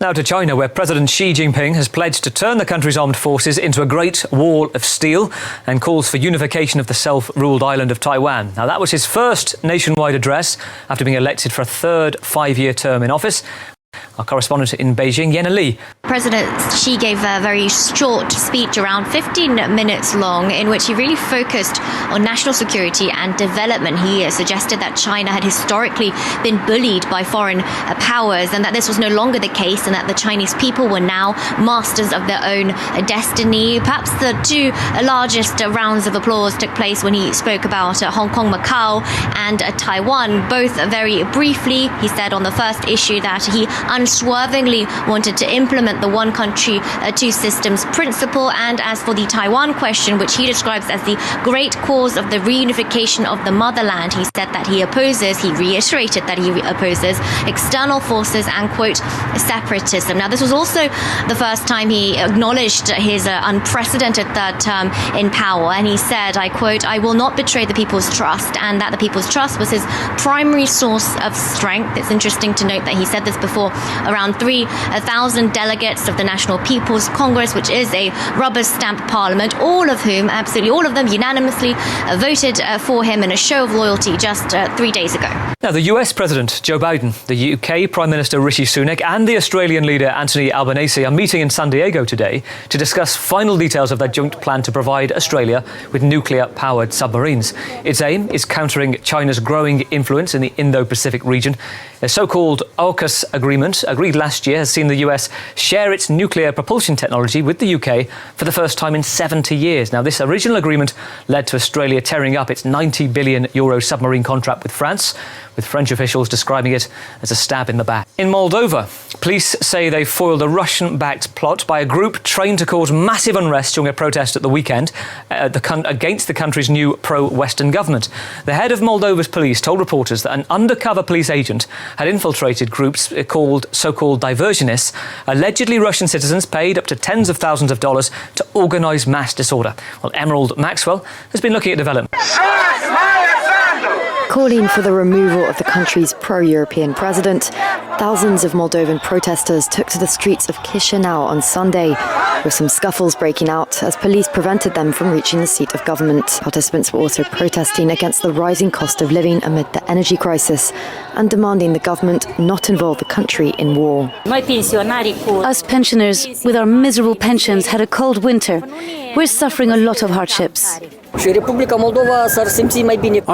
Now to China, where President Xi Jinping has pledged to turn the country's armed forces into a great wall of steel and calls for unification of the self-ruled island of Taiwan. Now that was his first nationwide address after being elected for a third 5-year term in office. Our correspondent in Beijing, Yenna Li. President Xi gave a very short speech, around 15 minutes long, in which he really focused on national security and development. He suggested that China had historically been bullied by foreign powers and that this was no longer the case, and that the Chinese people were now masters of their own destiny. Perhaps the two largest rounds of applause took place when he spoke about Hong Kong, Macau and Taiwan, both very briefly. He said on the first issue that he unswervingly wanted to implement the one country, two systems principle. And as for the Taiwan question, which he describes as the great cause of the reunification of the motherland, he said that he reiterated that he opposes external forces and, quote, separatism. Now, this was also the first time he acknowledged his unprecedented third term in power. And he said, I quote, "I will not betray the people's trust," and that the people's trust was his primary source of strength. It's interesting to note that he said this before around 3,000 delegates of the National People's Congress, which is a rubber-stamp parliament, absolutely all of them unanimously voted for him in a show of loyalty just 3 days ago. Now, the US President Joe Biden, the UK Prime Minister Rishi Sunak and the Australian leader Anthony Albanese are meeting in San Diego today to discuss final details of their joint plan to provide Australia with nuclear-powered submarines. Its aim is countering China's growing influence in the Indo-Pacific region. A so-called AUKUS agreement, agreed last year, has seen the US share its nuclear propulsion technology with the UK for the first time in 70 years. Now, this original agreement led to Australia tearing up its €90 billion submarine contract with France, with French officials describing it as a stab in the back. In Moldova, police say they foiled a Russian-backed plot by a group trained to cause massive unrest during a protest at the weekend against the country's new pro-Western government. The head of Moldova's police told reporters that an undercover police agent had infiltrated groups called so-called diversionists. Allegedly, Russian citizens paid up to tens of thousands of dollars to organise mass disorder. Well, Emerald Maxwell has been looking at development. Calling for the removal of the country's pro-European president, thousands of Moldovan protesters took to the streets of Chisinau on Sunday, with some scuffles breaking out as police prevented them from reaching the seat of government. Participants were also protesting against the rising cost of living amid the energy crisis and demanding the government not involve the country in war. Us pensioners, with our miserable pensions, had a cold winter. We're suffering a lot of hardships. I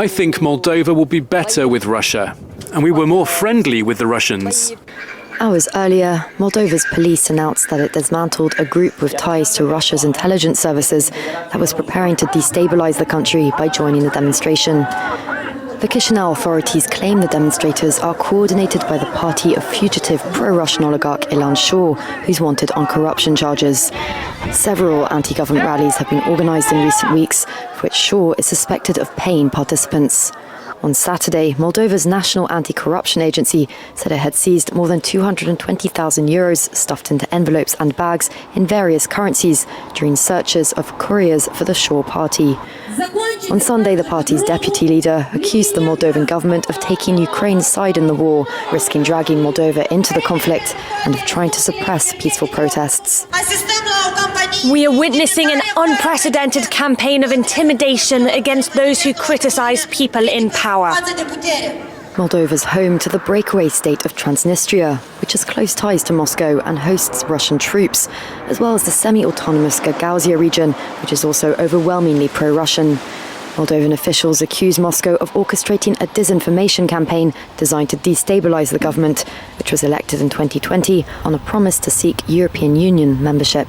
think Moldova will be better with Russia, and we were more friendly with the Russians. Hours earlier, Moldova's police announced that it dismantled a group with ties to Russia's intelligence services that was preparing to destabilize the country by joining the demonstration. The Chisinau authorities claim the demonstrators are coordinated by the party of fugitive pro-Russian oligarch Ilan Shor, who's wanted on corruption charges. Several anti-government rallies have been organised in recent weeks, for which Shor is suspected of paying participants. On Saturday, Moldova's National Anti-Corruption Agency said it had seized more than €220,000 stuffed into envelopes and bags in various currencies during searches of couriers for the Shor party. On Sunday, the party's deputy leader accused the Moldovan government of taking Ukraine's side in the war, risking dragging Moldova into the conflict and of trying to suppress peaceful protests. We are witnessing an unprecedented campaign of intimidation against those who criticize people in power. Moldova's home to the breakaway state of Transnistria, which has close ties to Moscow and hosts Russian troops, as well as the semi-autonomous Gagauzia region, which is also overwhelmingly pro-Russian. Moldovan officials accuse Moscow of orchestrating a disinformation campaign designed to destabilize the government, which was elected in 2020 on a promise to seek European Union membership.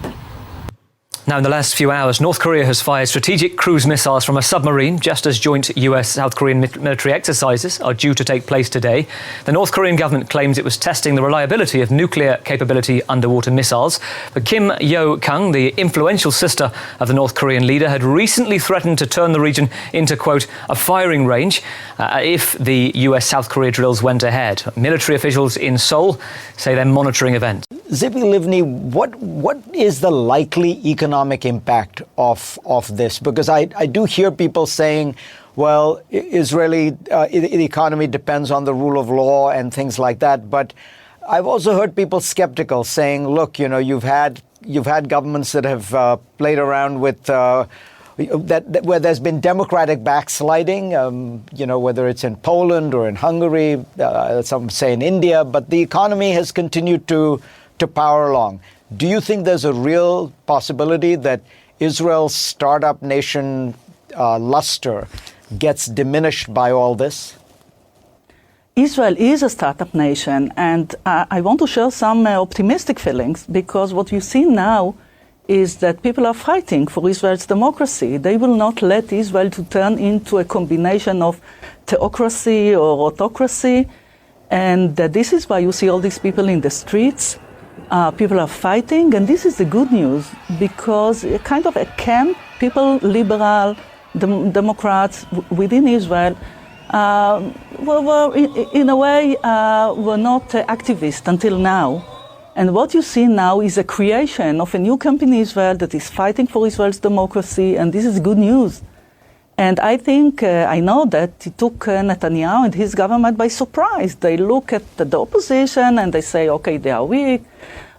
Now, in the last few hours, North Korea has fired strategic cruise missiles from a submarine, just as joint US-South Korean military exercises are due to take place today. The North Korean government claims it was testing the reliability of nuclear capability underwater missiles. But Kim Yo-kang, the influential sister of the North Korean leader, had recently threatened to turn the region into, quote, a firing range if the US-South Korea drills went ahead. Military officials in Seoul say they're monitoring events. Zippy Livni, what is the likely economic impact of this? Because I do hear people saying, well, the economy depends on the rule of law and things like that. But I've also heard people skeptical saying, look, you've had governments that have played around with where there's been democratic backsliding, whether it's in Poland or in Hungary, some say in India, but the economy has continued to power along. Do you think there's a real possibility that Israel's startup nation luster gets diminished by all this? Israel is a startup nation, and I want to share some optimistic feelings, because what you see now is that people are fighting for Israel's democracy. They will not let Israel to turn into a combination of theocracy or autocracy, and this is why you see all these people in the streets. People are fighting, and this is the good news, because a kind of a camp, people, liberal, Democrats within Israel, were in a way, were not activists until now. And what you see now is a creation of a new camp in Israel that is fighting for Israel's democracy, and this is good news. And I think, I know that it took Netanyahu and his government by surprise. They look at the opposition and they say, okay, they are weak,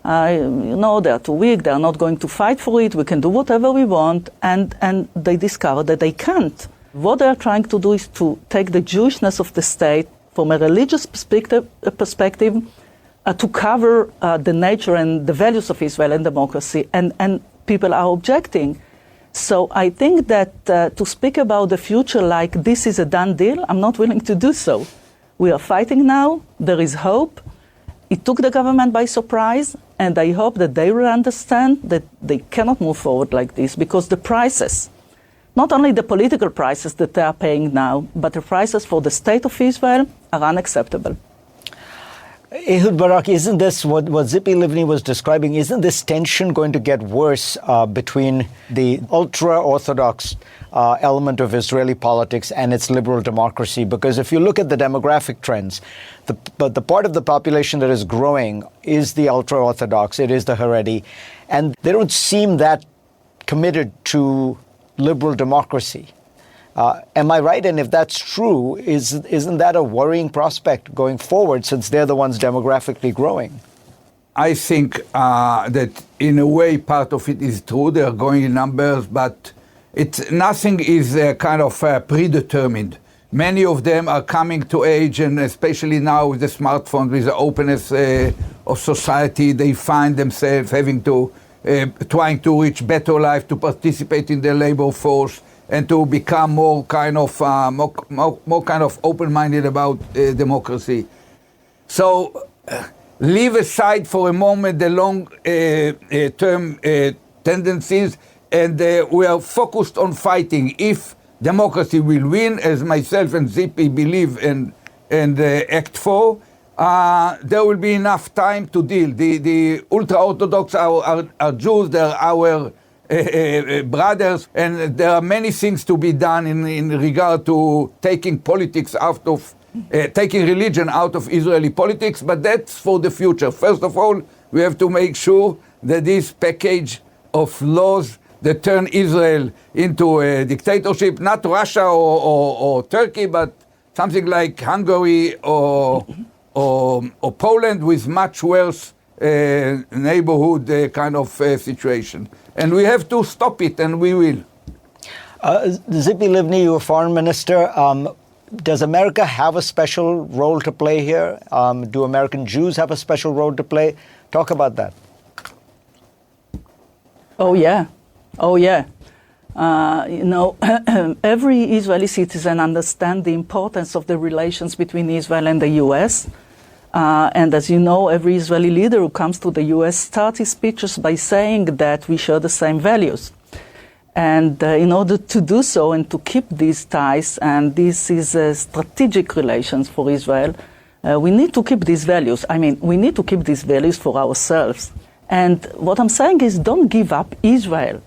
they are too weak, they are not going to fight for it, we can do whatever we want, and they discover that they can't. What they are trying to do is to take the Jewishness of the state from a religious perspective to cover the nature and the values of Israel and democracy, and people are objecting. So I think that to speak about the future like this is a done deal, I'm not willing to do so. We are fighting now, there is hope. It took the government by surprise, and I hope that they will understand that they cannot move forward like this, because the prices, not only the political prices that they are paying now, but the prices for the state of Israel are unacceptable. Ehud Barak, isn't this what Tzipi Livni was describing? Isn't this tension going to get worse between the ultra-Orthodox element of Israeli politics and its liberal democracy? Because if you look at the demographic trends, the part of the population that is growing is the ultra-Orthodox, it is the Haredi, and they don't seem that committed to liberal democracy. Am I right? And if that's true, isn't that a worrying prospect going forward, since they're the ones demographically growing? I think that in a way part of it is true. They are growing in numbers, but nothing is kind of predetermined. Many of them are coming to age, and especially now with the smartphones, with the openness of society, they find themselves having to trying to reach better life, to participate in the labor force, and to become more kind of open-minded about democracy. So leave aside for a moment the long-term tendencies, and we are focused on fighting. If democracy will win, as myself and Tzipi believe and act for, there will be enough time to deal. The ultra-Orthodox are Jews, they're our brothers, and there are many things to be done in regard to taking politics out of, taking religion out of Israeli politics, but that's for the future. First of all, we have to make sure that this package of laws that turn Israel into a dictatorship, not Russia or Turkey, but something like Hungary or Poland, with much worse neighborhood kind of situation. And we have to stop it, and we will. Tzipi Livni, you were foreign minister. Does America have a special role to play here? Do American Jews have a special role to play? Talk about that. Oh, yeah. Oh, yeah. Every Israeli citizen understands the importance of the relations between Israel and the U.S., and as you know, every Israeli leader who comes to the U.S. starts his speeches by saying that we share the same values. And in order to do so and to keep these ties, and this is strategic relations for Israel, we need to keep these values. I mean, we need to keep these values for ourselves. And what I'm saying is, don't give up Israel.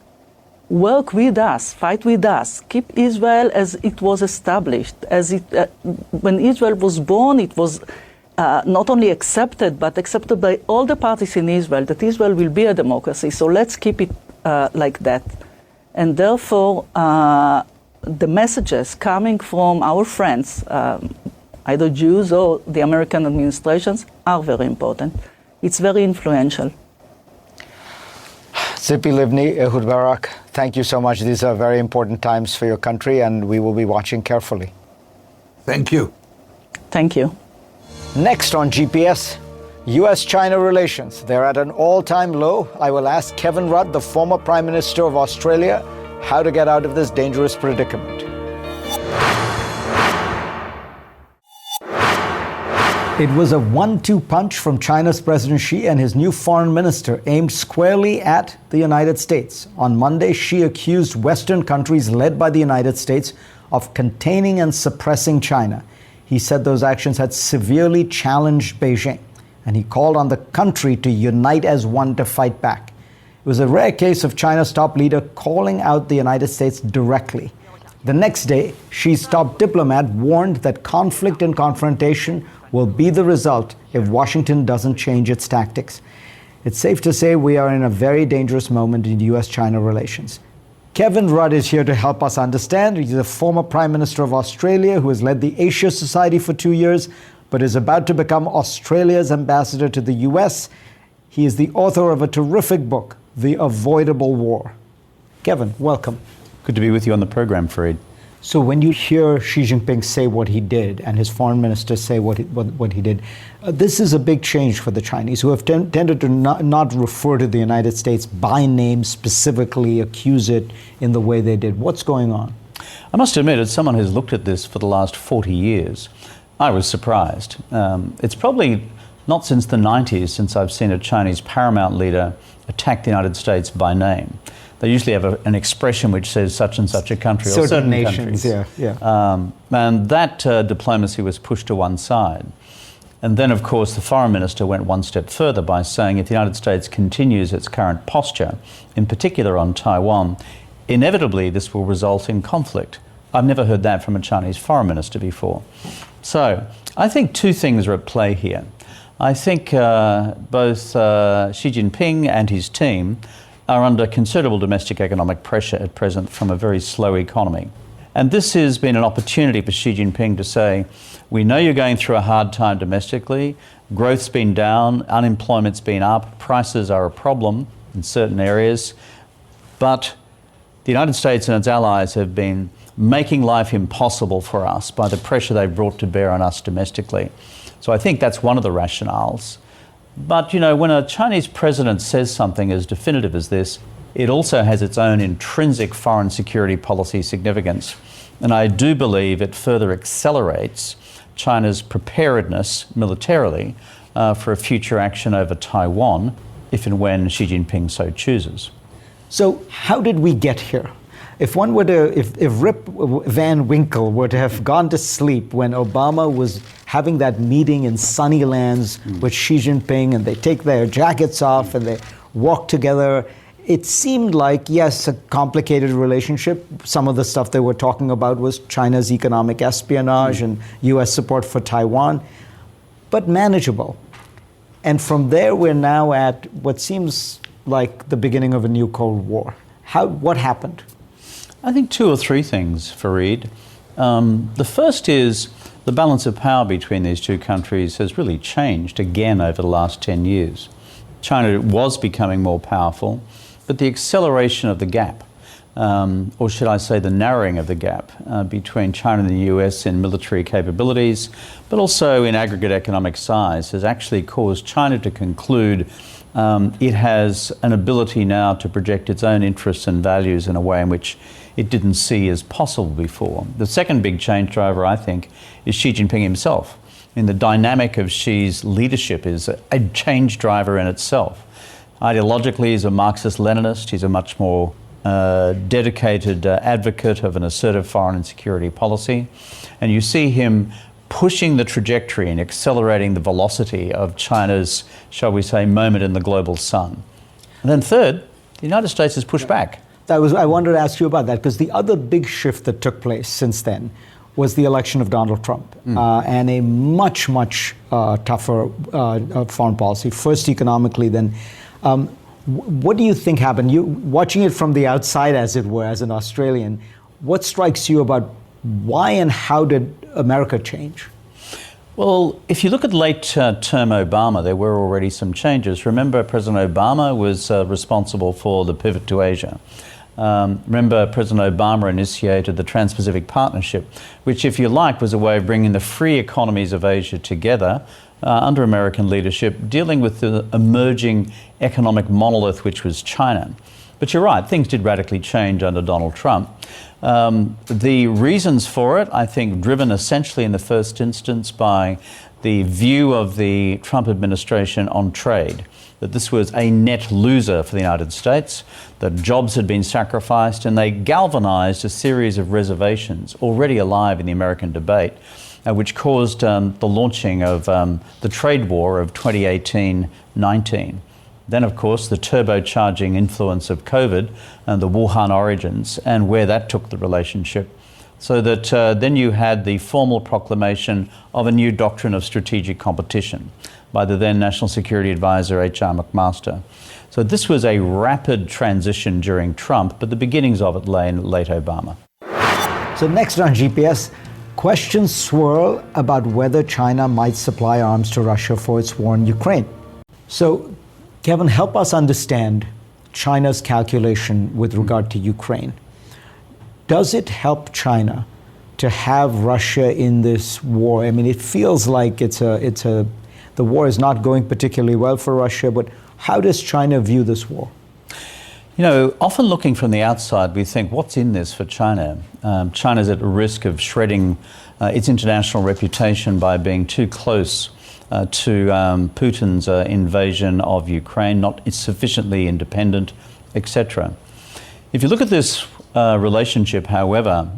Work with us, fight with us, keep Israel as it was established. When Israel was born, it was not only accepted, but accepted by all the parties in Israel, that Israel will be a democracy. So let's keep it like that. And therefore, the messages coming from our friends, I either Jews or the American administrations, are very important. It's very influential. Tzipi Livni, Ehud Barak, thank you so much. These are very important times for your country, and we will be watching carefully. Thank you. Thank you. Next on GPS, US-China relations. They're at an all-time low. I will ask Kevin Rudd, the former Prime Minister of Australia, how to get out of this dangerous predicament. It was a 1-2 punch from China's President Xi and his new foreign minister aimed squarely at the United States. On Monday, Xi accused Western countries led by the United States of containing and suppressing China. He said those actions had severely challenged Beijing, and he called on the country to unite as one to fight back. It was a rare case of China's top leader calling out the United States directly. The next day, Xi's top diplomat warned that conflict and confrontation will be the result if Washington doesn't change its tactics. It's safe to say we are in a very dangerous moment in US-China relations. Kevin Rudd is here to help us understand. He's a former Prime Minister of Australia who has led the Asia Society for 2 years, but is about to become Australia's ambassador to the US. He is the author of a terrific book, The Avoidable War. Kevin, welcome. Good to be with you on the program, Fareed. So when you hear Xi Jinping say what he did and his foreign minister say what he did, this is a big change for the Chinese, who have tended to not refer to the United States by name specifically, accuse it in the way they did. What's going on? I must admit, as someone who's looked at this for the last 40 years, I was surprised. It's probably not since the 90s since I've seen a Chinese paramount leader attack the United States by name. They usually have an expression which says such and such a country or certain nations, countries. And that diplomacy was pushed to one side. And then, of course, the foreign minister went one step further by saying if the United States continues its current posture, in particular on Taiwan, inevitably this will result in conflict. I've never heard that from a Chinese foreign minister before. So I think two things are at play here. I think both Xi Jinping and his team are under considerable domestic economic pressure at present from a very slow economy. And this has been an opportunity for Xi Jinping to say, we know you're going through a hard time domestically, growth's been down, unemployment's been up, prices are a problem in certain areas, but the United States and its allies have been making life impossible for us by the pressure they've brought to bear on us domestically. So I think that's one of the rationales. But, you know, when a Chinese president says something as definitive as this, it also has its own intrinsic foreign security policy significance. And I do believe it further accelerates China's preparedness militarily for a future action over Taiwan, if and when Xi Jinping so chooses. So how did we get here? If one were to, if Rip Van Winkle were to have gone to sleep when Obama was having that meeting in Sunnylands with Xi Jinping, and they take their jackets off and they walk together, it seemed like, yes, a complicated relationship. Some of the stuff they were talking about was China's economic espionage and US support for Taiwan, but manageable. And from there, we're now at what seems like the beginning of a new Cold War. What happened? I think two or three things, Fareed. The first is the balance of power between these two countries has really changed again over the last 10 years. China was becoming more powerful, but the acceleration of the gap, or should I say the narrowing of the gap between China and the US in military capabilities, but also in aggregate economic size, has actually caused China to conclude it has an ability now to project its own interests and values in a way in which it didn't see as possible before. The second big change driver, I think, is Xi Jinping himself. I mean, the dynamic of Xi's leadership is a change driver in itself. Ideologically, he's a Marxist-Leninist. He's a much more dedicated advocate of an assertive foreign and security policy. And you see him pushing the trajectory and accelerating the velocity of China's, shall we say, moment in the global sun. And then third, the United States has pushed back. I wanted to ask you about that, because the other big shift that took place since then was the election of Donald Trump and a much, much tougher foreign policy, first economically, then. What do you think happened? You watching it from the outside, as it were, as an Australian, what strikes you about why and how did America change? Well, if you look at late term Obama, there were already some changes. Remember, President Obama was responsible for the pivot to Asia. Remember, President Obama initiated the Trans-Pacific Partnership, which, if you like, was a way of bringing the free economies of Asia together under American leadership, dealing with the emerging economic monolith, which was China. But you're right, things did radically change under Donald Trump. The reasons for it, I think, driven essentially in the first instance by the view of the Trump administration on trade, that this was a net loser for the United States, that jobs had been sacrificed, and they galvanized a series of reservations already alive in the American debate, which caused the launching of the trade war of 2018-19. Then, of course, the turbocharging influence of COVID and the Wuhan origins and where that took the relationship. So that then you had the formal proclamation of a new doctrine of strategic competition by the then National Security Advisor H.R. McMaster. So this was a rapid transition during Trump, but the beginnings of it lay in late Obama. So next on GPS, questions swirl about whether China might supply arms to Russia for its war in Ukraine. So, Kevin, help us understand China's calculation with regard to Ukraine. Does it help China to have Russia in this war? I mean, it feels like the war is not going particularly well for Russia, but how does China view this war? You know, often looking from the outside, we think, what's in this for China? China's at risk of shredding its international reputation by being too close to Putin's invasion of Ukraine, not sufficiently independent, etc. If you look at this relationship, however,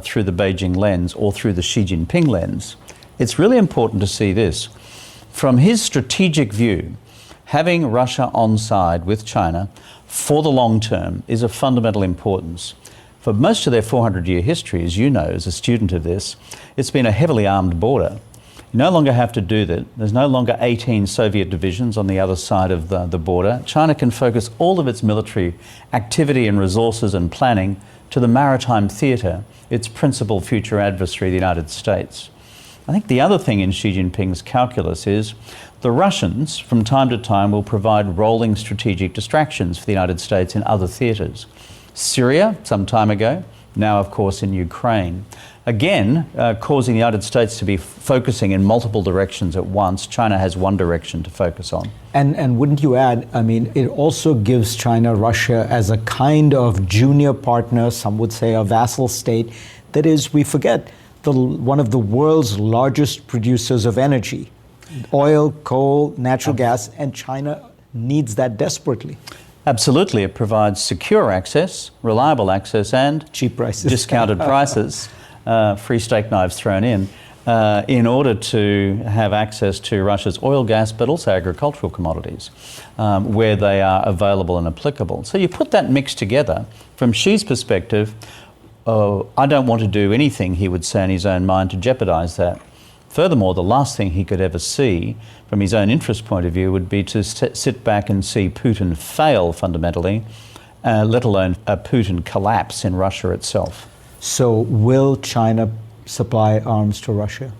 through the Beijing lens or through the Xi Jinping lens, it's really important to see this. From his strategic view, having Russia on side with China for the long term is of fundamental importance. For most of their 400-year history, as you know, as a student of this, it's been a heavily armed border. You no longer have to do that. There's no longer 18 Soviet divisions on the other side of the border. China can focus all of its military activity and resources and planning to the maritime theatre, its principal future adversary, the United States. I think the other thing in Xi Jinping's calculus is the Russians, from time to time, will provide rolling strategic distractions for the United States in other theatres. Syria, some time ago, now, of course, in Ukraine. Again, causing the United States to be focusing in multiple directions at once. China has one direction to focus on. And wouldn't you add, I mean, it also gives China Russia as a kind of junior partner, some would say a vassal state, that is, we forget, one of the world's largest producers of energy, oil, coal, natural gas, and China needs that desperately. Absolutely. It provides secure access, reliable access, and cheap prices, discounted prices, free steak knives thrown in order to have access to Russia's oil, gas, but also agricultural commodities, where they are available and applicable. So you put that mix together. From Xi's perspective, I don't want to do anything, he would say in his own mind, to jeopardize that. Furthermore, the last thing he could ever see from his own interest point of view would be to sit back and see Putin fail fundamentally, let alone Putin collapse in Russia itself. So will China supply arms to Russia?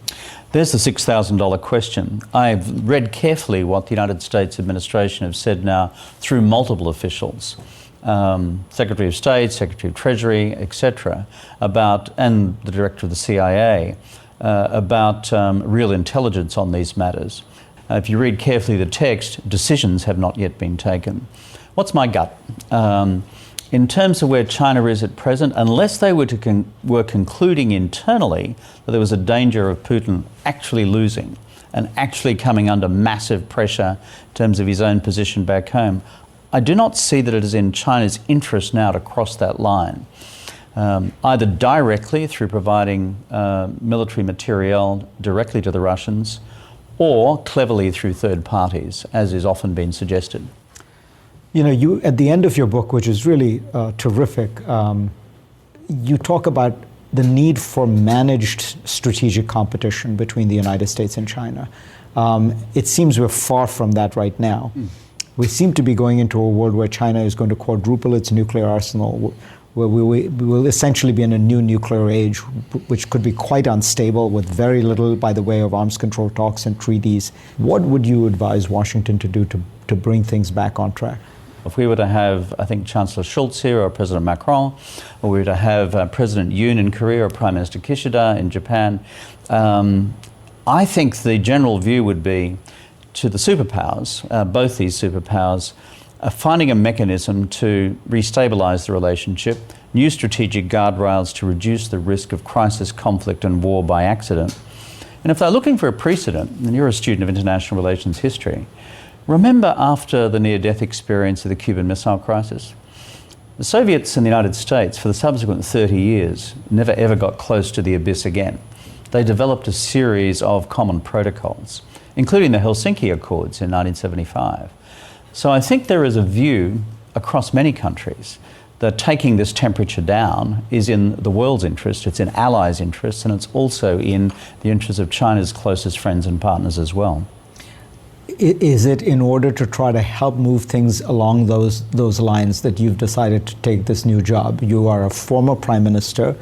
There's the $6,000 question. I've read carefully what the United States administration have said now through multiple officials, Secretary of State, Secretary of Treasury, etc., and the director of the CIA, about real intelligence on these matters. If you read carefully the text, decisions have not yet been taken. What's my gut? In terms of where China is at present, unless they were concluding internally that there was a danger of Putin actually losing and actually coming under massive pressure in terms of his own position back home, I do not see that it is in China's interest now to cross that line. Either directly through providing military material directly to the Russians, or cleverly through third parties, as is often been suggested. You know, you at the end of your book, which is really terrific, you talk about the need for managed strategic competition between the United States and China. It seems we're far from that right now. We seem to be going into a world where China is going to quadruple its nuclear arsenal, where we will essentially be in a new nuclear age, which could be quite unstable with very little by the way of arms control talks and treaties. What would you advise Washington to do to bring things back on track? If we were to have, I think, Chancellor Schulz here or President Macron, or we were to have President Yoon in Korea or Prime Minister Kishida in Japan, I think the general view would be to the superpowers, both these superpowers, finding a mechanism to restabilise the relationship, new strategic guardrails to reduce the risk of crisis, conflict and war by accident. And if they're looking for a precedent, and you're a student of international relations history, remember after the near-death experience of the Cuban Missile Crisis, the Soviets and the United States for the subsequent 30 years never ever got close to the abyss again. They developed a series of common protocols, including the Helsinki Accords in 1975. So I think there is a view across many countries that taking this temperature down is in the world's interest, it's in allies' interests, and it's also in the interests of China's closest friends and partners as well. Is it in order to try to help move things along those lines that you've decided to take this new job? You are a former prime minister,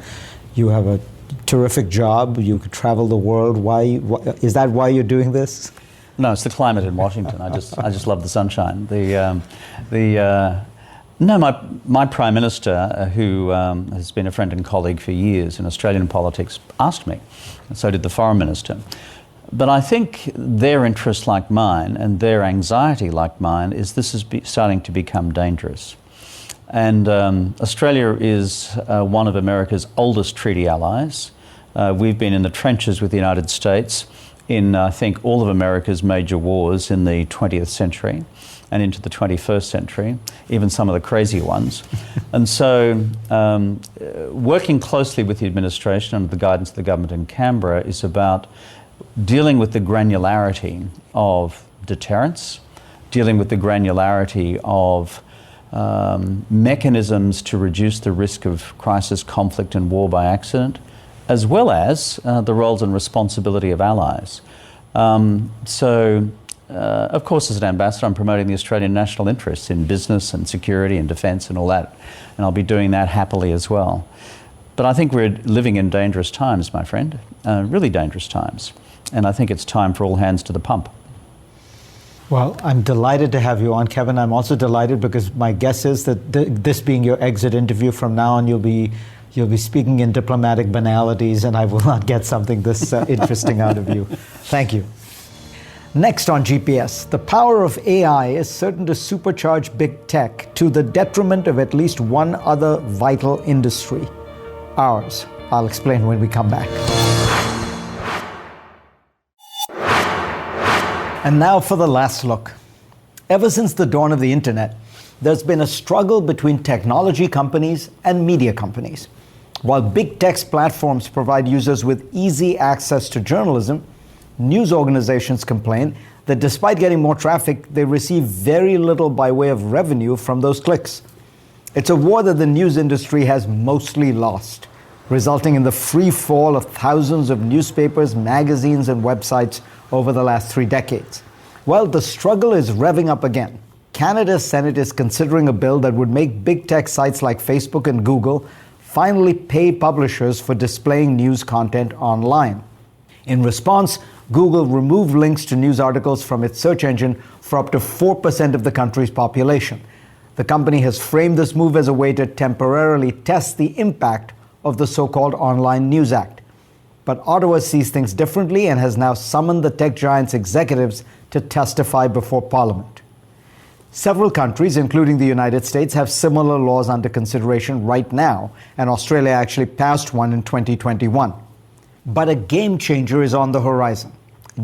you have a terrific job, you could travel the world. Why is that why you're doing this? No, it's the climate in Washington. I just love the sunshine. My Prime Minister, who has been a friend and colleague for years in Australian politics, asked me, and so did the Foreign Minister. But I think their interest, like mine, and their anxiety, like mine, is this is starting to become dangerous. And Australia is one of America's oldest treaty allies. We've been in the trenches with the United States in, I think, all of America's major wars in the 20th century and into the 21st century, even some of the crazy ones. And so working closely with the administration under the guidance of the government in Canberra is about dealing with the granularity of deterrence, dealing with the granularity of mechanisms to reduce the risk of crisis, conflict and war by accident, as well as the roles and responsibility of allies. Of course, as an ambassador, I'm promoting the Australian national interests in business and security and defence and all that, and I'll be doing that happily as well. But I think we're living in dangerous times, my friend, really dangerous times, and I think it's time for all hands to the pump. Well, I'm delighted to have you on, Kevin. I'm also delighted because my guess is that this being your exit interview, from now on you'll be speaking in diplomatic banalities and I will not get something this interesting out of you. Thank you. Next on GPS, the power of AI is certain to supercharge big tech to the detriment of at least one other vital industry, ours. I'll explain when we come back. And now for the last look. Ever since the dawn of the internet, there's been a struggle between technology companies and media companies. While big tech platforms provide users with easy access to journalism, news organizations complain that despite getting more traffic, they receive very little by way of revenue from those clicks. It's a war that the news industry has mostly lost, resulting in the free fall of thousands of newspapers, magazines, and websites over the last 3 decades. Well, the struggle is revving up again. Canada's Senate is considering a bill that would make big tech sites like Facebook and Google finally pay publishers for displaying news content online. In response, Google removed links to news articles from its search engine for up to 4% of the country's population. The company has framed this move as a way to temporarily test the impact of the so-called Online News Act. But Ottawa sees things differently and has now summoned the tech giant's executives to testify before Parliament. Several countries, including the United States, have similar laws under consideration right now, and Australia actually passed one in 2021. But a game changer is on the horizon.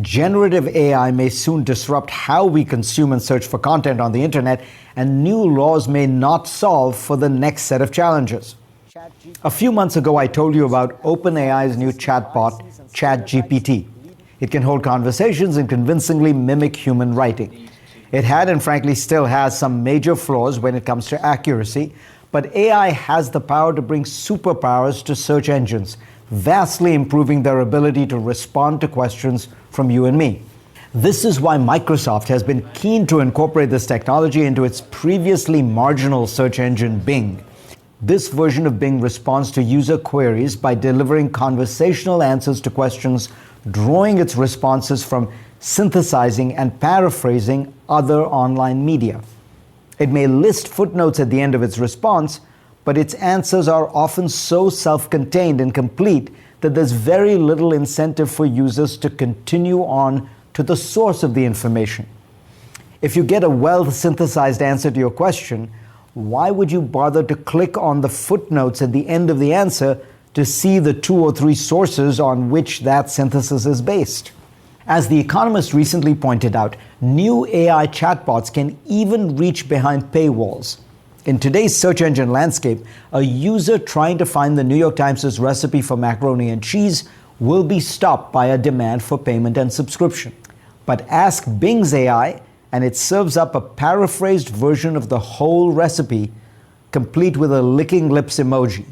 Generative AI may soon disrupt how we consume and search for content on the internet, and new laws may not solve for the next set of challenges. A few months ago, I told you about OpenAI's new chatbot, ChatGPT. It can hold conversations and convincingly mimic human writing. It had, and frankly still has, some major flaws when it comes to accuracy, but AI has the power to bring superpowers to search engines, vastly improving their ability to respond to questions from you and me. This is why Microsoft has been keen to incorporate this technology into its previously marginal search engine, Bing. This version of Bing responds to user queries by delivering conversational answers to questions, drawing its responses from synthesizing and paraphrasing other online media. It may list footnotes at the end of its response, but its answers are often so self-contained and complete that there's very little incentive for users to continue on to the source of the information. If you get a well-synthesized answer to your question, why would you bother to click on the footnotes at the end of the answer to see the 2 or 3 sources on which that synthesis is based? As The Economist recently pointed out, new AI chatbots can even reach behind paywalls. In today's search engine landscape, a user trying to find the New York Times' recipe for macaroni and cheese will be stopped by a demand for payment and subscription. But ask Bing's AI, and it serves up a paraphrased version of the whole recipe, complete with a licking lips emoji.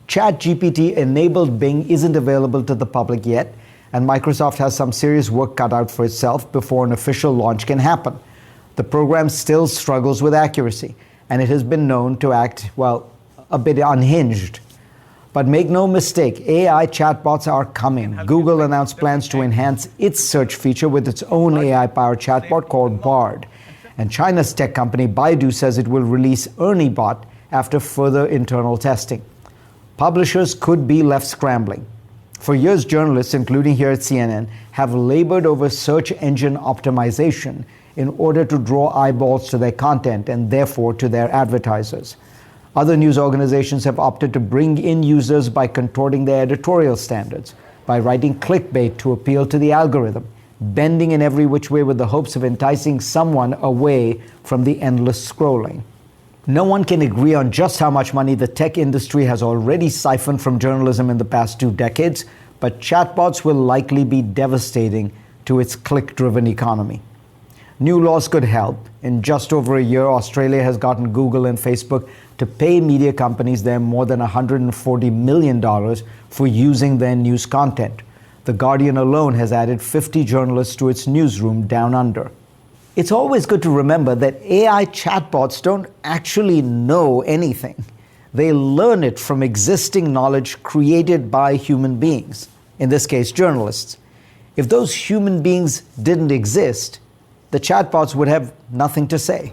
ChatGPT-enabled Bing isn't available to the public yet, and Microsoft has some serious work cut out for itself before an official launch can happen. The program still struggles with accuracy, and it has been known to act, well, a bit unhinged. But make no mistake, AI chatbots are coming. Google announced plans to enhance its search feature with its own AI-powered chatbot called Bard. And China's tech company Baidu says it will release ErnieBot after further internal testing. Publishers could be left scrambling. For years, journalists, including here at CNN, have labored over search engine optimization in order to draw eyeballs to their content and therefore to their advertisers. Other news organizations have opted to bring in users by contorting their editorial standards, by writing clickbait to appeal to the algorithm, bending in every which way with the hopes of enticing someone away from the endless scrolling. No one can agree on just how much money the tech industry has already siphoned from journalism in the past 2 decades, but chatbots will likely be devastating to its click-driven economy. New laws could help. In just over a year, Australia has gotten Google and Facebook to pay media companies there more than $140 million for using their news content. The Guardian alone has added 50 journalists to its newsroom down under. It's always good to remember that AI chatbots don't actually know anything. They learn it from existing knowledge created by human beings, in this case, journalists. If those human beings didn't exist, the chatbots would have nothing to say.